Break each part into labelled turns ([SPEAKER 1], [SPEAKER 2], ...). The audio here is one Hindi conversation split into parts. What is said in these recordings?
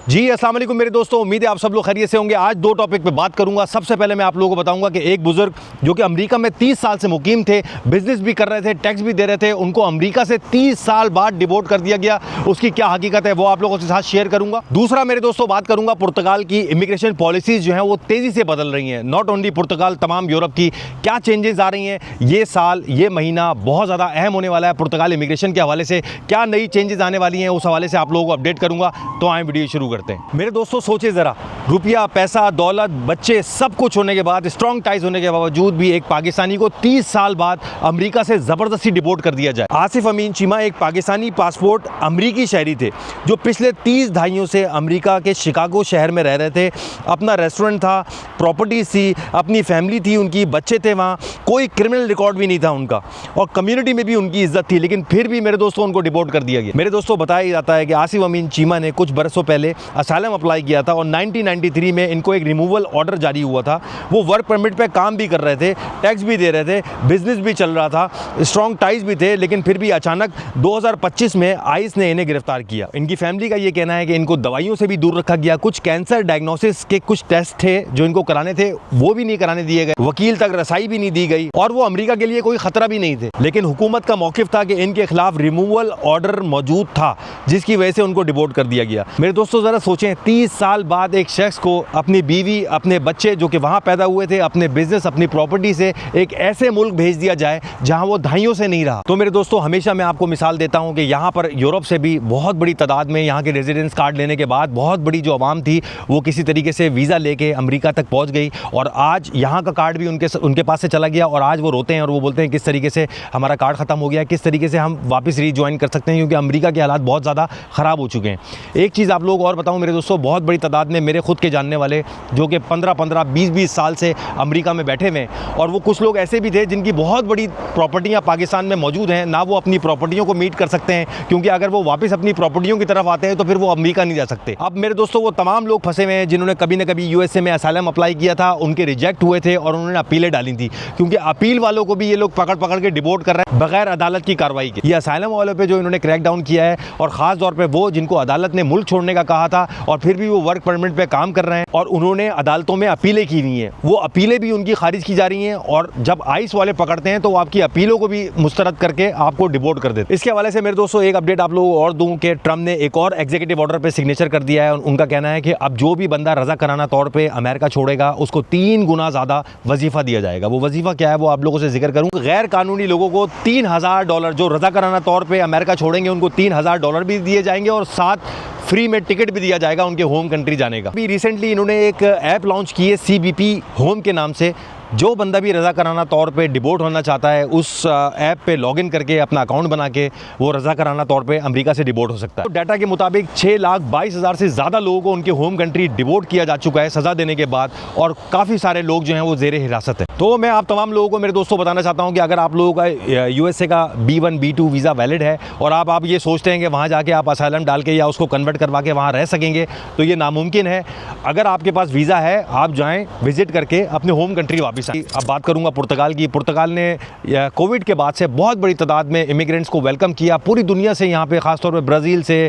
[SPEAKER 1] जी अस्सलाम वालेकुम मेरे दोस्तों, उम्मीद है आप सब लोग खैरियत से होंगे। आज दो टॉपिक पे बात करूंगा। सबसे पहले मैं आप लोगों को बताऊंगा कि एक बुजुर्ग जो कि अमेरिका में 30 साल से मुकीम थे, बिजनेस भी कर रहे थे, टैक्स भी दे रहे थे, उनको अमेरिका से 30 साल बाद डिपोर्ट कर दिया गया। उसकी क्या हकीकत है वो आप लोगों के साथ शेयर करूंगा। दूसरा मेरे दोस्तों बात करूंगा पुर्तगाल की इमिग्रेशन पॉलिसीज जो है वो तेजी से बदल रही हैं। नॉट ओनली पुर्तगाल, तमाम यूरोप की क्या चेंजेस आ रही हैं। ये साल, ये महीना बहुत ज़्यादा अहम होने वाला है पुर्तगाल इमिग्रेशन के हवाले से। क्या नई चेंजेस आने वाली हैं उस हवाले से आप लोगों को अपडेट करूंगा। तो आए वीडियो शुरू करते हैं। मेरे दोस्तों सोचे ज़रा, रुपया, पैसा, दौलत, बच्चे, सब कुछ होने के बाद, स्ट्रॉन्ग टाइज होने के बावजूद भी एक पाकिस्तानी को 30 साल बाद अमेरिका से ज़बरदस्ती डिपोर्ट कर दिया जाए। आसिफ अमीन चीमा एक पाकिस्तानी पासपोर्ट अमेरिकी शहरी थे जो पिछले 30 दहाइयों से अमेरिका के शिकागो शहर में रह रहे थे। अपना रेस्टोरेंट था, प्रॉपर्टीज थी, अपनी फैमिली थी, उनकी बच्चे थे, वहाँ कोई क्रिमिनल रिकॉर्ड भी नहीं था उनका, और कम्युनिटी में भी उनकी इज्जत थी। लेकिन फिर भी मेरे दोस्तों उनको डिपोर्ट कर दिया गया। मेरे दोस्तों बताया जाता है कि आसिफ अमीन चीमा ने कुछ बरसों पहले असाइलम अप्लाई किया था और 1993 में इनको एक रिमूवल ऑर्डर जारी हुआ था। वो वर्क परमिट पे काम भी कर रहे थे, टैक्स भी दे रहे थे, बिजनेस भी चल रहा था, स्ट्रॉन्ग टाइज भी थे। लेकिन फिर भी अचानक 2025 में आइस ने इन्हें गिरफ्तार किया। इनकी फैमिली का ये कहना है कि इनको दवाइयों से भी दूर रखा गया। कुछ कैंसर डायग्नोसिस के कुछ टेस्ट थे जो इनको कराने थे, वो भी नहीं कराने दिए गए। वकील तक रसाई भी नहीं दी गई और वो अमेरिका के लिए कोई खतरा भी नहीं थे। लेकिन हुकूमत का मौकिफ था कि इनके खिलाफ रिमूवल ऑर्डर मौजूद था, जिसकी वजह से उनको डिपोर्ट कर दिया गया। मेरे दोस्तों जरा सोचें, 30 साल बाद एक शख्स को अपनी बीवी, अपने बच्चे जो कि वहाँ पैदा हुए थे, अपने बिजनेस, अपनी प्रॉपर्टी से एक ऐसे मुल्क भेज दिया जाए जहाँ वो दहाइयों से नहीं रहा। तो मेरे दोस्तों हमेशा मैं आपको मिसाल देता हूँ कि यहाँ पर यूरोप से भी बहुत बड़ी तादाद में यहाँ के रेजिडेंस कार्ड लेने के बाद बहुत बड़ी जो आवाम थी वो किसी तरीके से वीज़ा लेके अमेरिका तक पहुँच गई, और आज यहाँ का कार्ड भी उनके पास से चला गया। और आज वो रोते हैं और वो बोलते हैं किस तरीके से हमारा कार्ड ख़त्म हो गया, किस तरीके से हम वापस रीज्वाइन कर सकते हैं, क्योंकि अमेरिका के हालात बहुत ज़्यादा ख़राब हो चुके हैं। एक चीज़ आप लोगों को और बताऊँ मेरे दोस्तों, बहुत बड़ी तादाद में मेरे खुद के जानने वाले जो कि 15-15, 20-20 साल से अमेरिका में बैठे हुए हैं, और वो कुछ लोग ऐसे भी थे जिनकी बहुत बड़ी प्रॉपर्टियां पाकिस्तान में मौजूद हैं, ना वो अपनी प्रॉपर्टियों को मीट कर सकते हैं, क्योंकि अगर वो वापस अपनी प्रॉपर्टियों की तरफ आते हैं तो फिर वो अमेरिका नहीं जा सकते। अब मेरे दोस्तों वो तमाम लोग फंसे हुए हैं जिन्होंने कभी ना कभी यूएसए में असाइलम अप्लाई किया था, उनके रिजेक्ट हुए थे और उन्होंने अपीलें डाली थी, क्योंकि अपील वालों को भी ये लोग पकड़ पकड़ के डिपोर्ट कर रहे हैं बगैर अदालत की कार्रवाई के। ये असाइलम वालों पर जो इन्होंने क्रैक डाउन किया है, और ख़ास तौर पर वो जिनको अदालत ने मुल्क छोड़ने का कहा था और फिर भी वो वर्क परमिट पर काम कर रहे हैं और उन्होंने अदालतों में अपीलें की हुई हैं, वो अपीलें भी उनकी खारिज की जा रही हैं। और जब आइस वाले पकड़ते हैं तो वो आपकी अपीलों को भी मुस्तरद करके आपको डिपोर्ट कर देते हैं। इसके हवाले से मेरे दोस्तों एक अपडेट आप लोगों को और दूं कि ट्रम्प ने एक और एग्जीक्यूटिव ऑर्डर पे सिग्नेचर कर दिया है। उनका कहना है कि अब जो भी बंदा रजा कराना तौर पे अमेरिका छोड़ेगा उसको 3 गुना ज़्यादा वजीफा दिया जाएगा। वो वजीफा क्या है वो आप लोगों से जिक्र करूँ। गैर कानूनी लोगों को $3000, जो रजा कराना तौर पर अमेरिका छोड़ेंगे उनको $3000 भी दिए जाएंगे और साथ फ्री में टिकट भी दिया जाएगा उनके होम कंट्री जाने का। अभी रिसेंटली इन्होंने एक ऐप लॉन्च की है CBP होम के नाम से। जो बंदा भी रज़ा कराना तौर पे डिपोर्ट होना चाहता है उस ऐप पे लॉगिन करके अपना अकाउंट बना के वो रज़ा कराना तौर पे अमेरिका से डिपोर्ट हो सकता है। तो डाटा के मुताबिक 6,22,000 से ज़्यादा लोगों को उनके होम कंट्री डिपोर्ट किया जा चुका है सज़ा देने के बाद, और काफ़ी सारे लोग जो हैं वो ज़ेरे हिरासत है। तो मैं आप तमाम लोगों को मेरे दोस्तों बताना चाहता हूँ कि अगर आप लोगों का USA का B1 B2 वीज़ा वैलिड है और आप ये सोचते हैं कि वहाँ जाके आप असाइलम डाल के या उसको कन्वर्ट करवा के वहाँ रह सकेंगे, तो ये नामुमकिन है। अगर आपके पास वीज़ा है आप जाएँ, विजिट करके अपने होम कंट्री वापस। अब बात करूंगा पुर्तगाल की। पुर्तगाल ने कोविड के बाद से बहुत बड़ी तादाद में इमिग्रेंट्स को वेलकम किया पूरी दुनिया से। यहाँ पे ख़ासतौर पे ब्राज़ील से,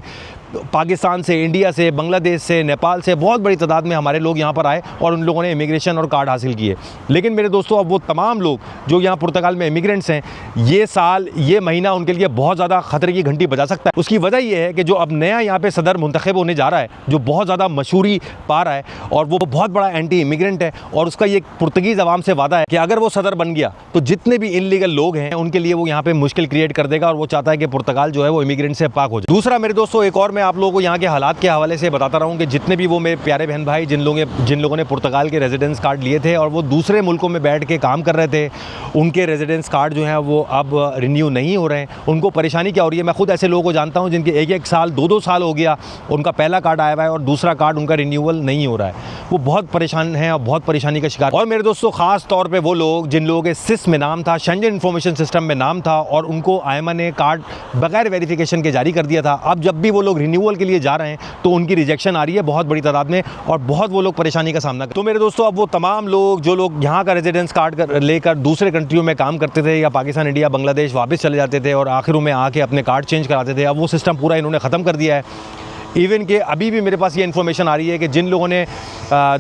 [SPEAKER 1] पाकिस्तान से, इंडिया से, बांग्लादेश से, नेपाल से बहुत बड़ी तादाद में हमारे लोग यहाँ पर आए और उन लोगों ने इमिग्रेशन और कार्ड हासिल किए। लेकिन मेरे दोस्तों अब वो तमाम लोग जो यहाँ पुर्तगाल में इमिग्रेंट्स हैं, ये साल, ये महीना उनके लिए बहुत ज़्यादा ख़तरे की घंटी बजा सकता है। उसकी वजह ये है कि जो अब नया यहाँ पे सदर मुंतखब होने जा रहा है, जो बहुत ज़्यादा मशहूरी पा रहा है और वो बहुत बड़ा एंटी इमिग्रेंट है, और उसका ये पुर्तगीज़ अवाम से वादा है कि अगर वो सदर बन गया तो जितने भी इनलीगल लोग हैं उनके लिए वो यहाँ पर मुश्किल क्रिएट कर देगा, और वो चाहता है कि पुर्तगाल जो है वो इमिग्रेंट से पाक हो जाए। दूसरा मेरे दोस्तों एक और मैं आप लोगों को यहाँ के हालात के हवाले से बताता रहूँ कि जितने भी वो मेरे प्यारे बहन भाई जिन लोगों ने पुर्तगाल के रेजिडेंस कार्ड लिए थे और वो दूसरे मुल्कों में बैठ के काम कर रहे थे, उनके रेजिडेंस कार्ड जो हैं वो अब रिन्यू नहीं हो रहे हैं। उनको परेशानी क्या हो रही है, मैं खुद ऐसे लोगों को जानता हूँ जिनके 1-1 साल 2-2 साल हो गया, उनका पहला कार्ड आया हुआ है और दूसरा कार्ड उनका रिन्यूअल नहीं हो रहा है। वो बहुत परेशान हैं और बहुत परेशानी का शिकार। और मेरे दोस्तों ख़ास तौर पर वो लोग जिन लोगों के सिस में नाम था, शेंजन इन्फॉर्मेशन सिस्टम में नाम था, और उनको IMA ने कार्ड बगैर वेरिफिकेशन के जारी कर दिया था। अब जब भी वो लोग रिन्यूअल के लिए जा रहे हैं तो उनकी रिजेक्शन आ रही है बहुत बड़ी तादाद में, और बहुत वो लोग परेशानी का सामना कर। तो मेरे दोस्तों अब वो तमाम लोग जो लोग यहाँ का रेजिडेंस कार्ड लेकर दूसरे कंट्रियों में काम करते थे या पाकिस्तान, इंडिया, बांग्लादेश वापस चले जाते थे और आखिरों में आके अपने कार्ड चेंज कराते थे, अब वो सिस्टम पूरा इन्होंने ख़त्म कर दिया है। इवन कि अभी भी मेरे पास ये इन्फॉर्मेशन आ रही है कि जिन लोगों ने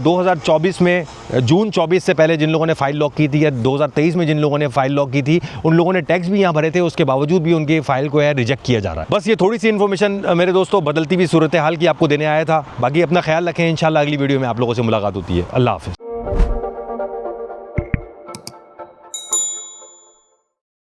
[SPEAKER 1] 2024 में जून 24 से पहले जिन लोगों ने फाइल लॉक की थी, या 2023 में जिन लोगों ने फाइल लॉक की थी, उन लोगों ने टैक्स भी यहाँ भरे थे, उसके बावजूद भी उनकी फाइल को है रिजेक्ट किया जा रहा है। बस ये थोड़ी सी इन्फॉर्मेशन मेरे दोस्तों बदलती हुई सूरत हाल की आपको देने आया था। बाकी अपना ख्याल रखें, इंशाल्लाह अगली वीडियो में आप लोगों से मुलाकात होती है। अल्लाह हाफ़िज़।